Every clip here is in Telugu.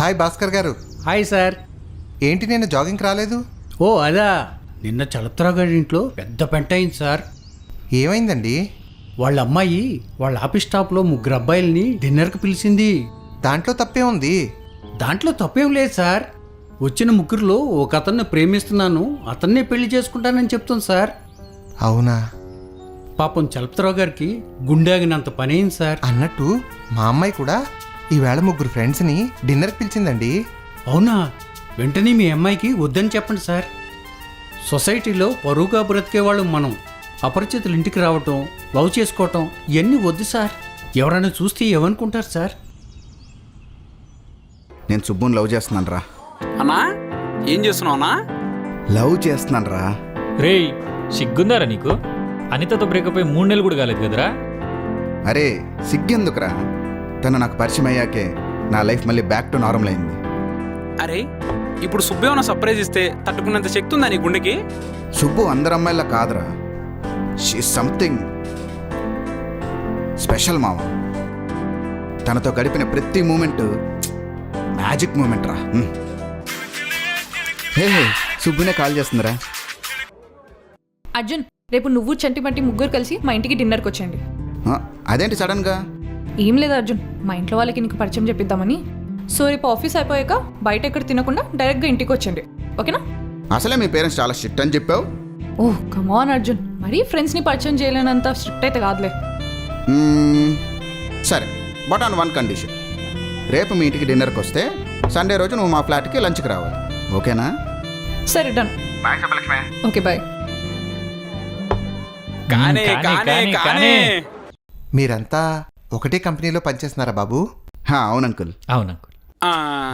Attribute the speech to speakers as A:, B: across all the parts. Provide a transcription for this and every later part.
A: హాయ్ భాస్కర్ గారు.
B: Hi sir.
A: ఏంటి నేను జాగింగ్కి రాలేదు?
B: ఓ అదా, నిన్న చలపతిరావు గారి ఇంట్లో పెద్ద పెంట అయింది సార్.
A: ఏమైందండి?
B: వాళ్ళ అమ్మాయి వాళ్ళ ఆఫీస్ స్టాఫ్లో 3 అబ్బాయిల్ని డిన్నర్కి పిలిచింది.
A: దాంట్లో తప్పే ఉంది.
B: దాంట్లో తప్పేం లేదు సార్. వచ్చిన 3లో ఒక అతన్ని ప్రేమిస్తున్నాను, అతన్నే పెళ్లి చేసుకుంటానని చెప్తుంది సార్.
A: అవునా?
B: పాపం చలపతిరావు గారికి గుండెగినంత పని అయింది సార్.
A: అన్నట్టు మా అమ్మాయి కూడా ఈవేళ 3 ఫ్రెండ్స్ని డిన్నర్కి పిలిచిందండి.
B: అవునా? వెంటనే మీ అమ్మాయికి వద్దని చెప్పండి సార్. సొసైటీలో పరువుగా బ్రతికేవాళ్ళు మనం అపరిచితులు ఇంటికి రావటం, లవ్ చేసుకోవటం ఇవన్నీ వద్దు సార్. ఎవరైనా చూస్తే ఏమనుకుంటారు సార్?
C: నేను సుబ్బుని లవ్ చేస్తున్నాను రా.
D: అన్నా ఏం చేస్తున్నావునా?
C: లవ్ చేస్తున్నాను రా.
E: రేయ్, సిగ్గుందారా నీకు? అనితతో బ్రేకప్ అయి 3 నెలలు కూడా కాలేదు కదరా?
C: అరే సిగ్గెందుకురా, తను నాకు పరిచయం అయ్యాకే నా లైఫ్ మళ్ళీ బ్యాక్ టు నార్మల్ అయింది.
D: అరే ఇప్పుడు సుబ్బు ఏమైనా సర్ప్రైజ్ ఇస్తే తట్టుకున్నంత శక్తి ఉందా నీ గుండెకి?
C: సుబ్బు అందరు అమ్మాయిలా కాదురా, షీ సంథింగ్ స్పెషల్ మామ. తనతో గడిపిన ప్రతి మూమెంట్ మ్యాజిక్ మూమెంట్ రా. హే సుబ్బునే కాల్ చేస్తుందిరా.
F: అర్జున్, రేపు నువ్వు చంటిమంటి 3 కలిసి మా ఇంటికి డిన్నర్కి వచ్చేయండి.
C: అదేంటి సడన్గా?
F: ఏం లేదు అర్జున్, మా ఇంట్లో వాళ్ళకి నీకు పరిచయం చెప్పిద్దామని. సో రేపు ఆఫీస్ అయిపోయాక బయట ఎక్కడ తినకుండా డైరెక్ట్గా ఇంటికి వచ్చేయండి, ఓకేనా?
C: అసలే మీ పేరెంట్స్ చాలా స్ట్రిక్ట్ అని చెప్పావు.
F: ఓహ్ కమాన్ అర్జున్, మరీ ఫ్రెండ్స్ని పరిచయం చేయలేనంత స్ట్రిక్ట్ అయితే కాదులే.
C: సరే, బట్ ఆన్ వన్ కండిషన్. రేపు మీ ఇంటికి డిన్నర్కి వస్తే సండే రోజు నువ్వు మా ఫ్లాట్కి లంచ్కి రావాలి, ఓకేనా?
F: సరే డన్. Okay bye.
D: కానే కానే కానే.
A: మీరంతా ఒకటే కంపెనీలో పనిచేస్తున్నారా బాబు?
C: అవును అంకుల్.
E: అవును అంకుల్.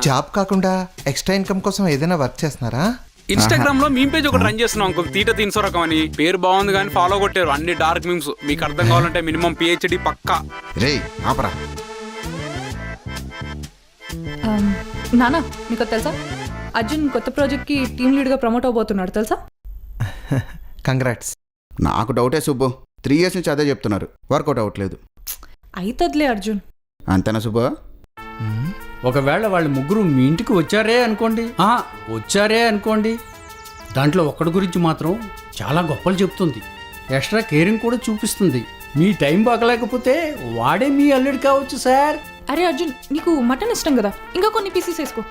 A: జాబ్ కాకుండా ఎక్స్ట్రా ఇన్కమ్ కోసం ఏదైనా వర్క్ చేస్తున్నారా?
D: ఇన్స్టాగ్రామ్ లో మీమ్ పేజ్ ఒకటి రన్ చేస్తున్నాం అంకుల్, తీట 300 రకం అని. పేరు బాగుంది కానీ ఫాలో కొట్టారు, అన్ని డార్క్ మీమ్స్. మీకు అర్థం కావాలంటే మినిమం PhD పక్కా.
C: రే ఆపరా.
F: నానా మీకు తెలుసా, అర్జున్ కొత్త ప్రాజెక్ట్కి టీమ్ లీడ్గా ప్రమోట్ అవబోతున్నాడు తెలుసా?
A: కంగ్రాట్స్.
C: నాకు డౌటే సుబ్బు, 3 years నుంచి అదే చెప్తున్నారు, వర్కౌట్ అవ్వట్లేదు.
F: అయితదిలే అర్జున్.
C: అంతేనా సుబ్బు?
B: ఒకవేళ వాళ్ళు 3 మీ ఇంటికి వచ్చారే అనుకోండి, దాంట్లో ఒక్కడి గురించి మాత్రం చాలా గొప్పలు చెప్తుంది, ఎక్స్ట్రా కేరింగ్ కూడా చూపిస్తుంది. మీ టైం బాగలేకపోతే వాడే మీ అల్లుడు కావచ్చు సార్.
F: అరే అర్జున్, నీకు మటన్ ఇష్టం కదా, ఇంకా కొన్ని పీసెస్ వేసుకో.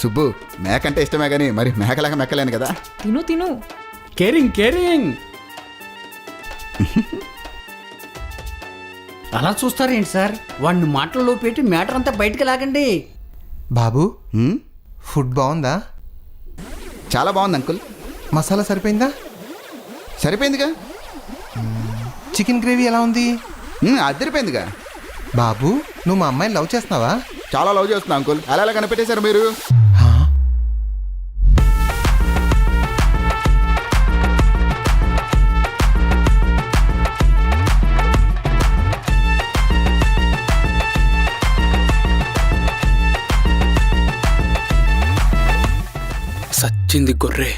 C: సుబ్బు మేకంటే ఇష్టమే కానీ మరి మేకలాగా మెక్కలేను కదా.
F: తిను తిను.
B: కేరింగ్ అలా చూస్తారేంటి సార్? వాడిని మాటల్లో పెట్టి మ్యాటర్ అంతా బయటకు లాగండి.
A: బాబు, ఫుడ్ బాగుందా?
C: చాలా బాగుంది అంకుల్.
A: మసాలా సరిపోయిందా?
C: సరిపోయిందిగా.
A: చికెన్ గ్రేవీ ఎలా ఉంది?
C: అదిరిపోయిందిగా.
A: బాబు, నువ్వు మా అమ్మాయిని లవ్ చేస్తున్నావా?
C: చాలా లవ్ చేస్తున్నా అంకుల్. అలా కనిపెట్టేశారు మీరు.
D: సచ్చింది గొర్రె.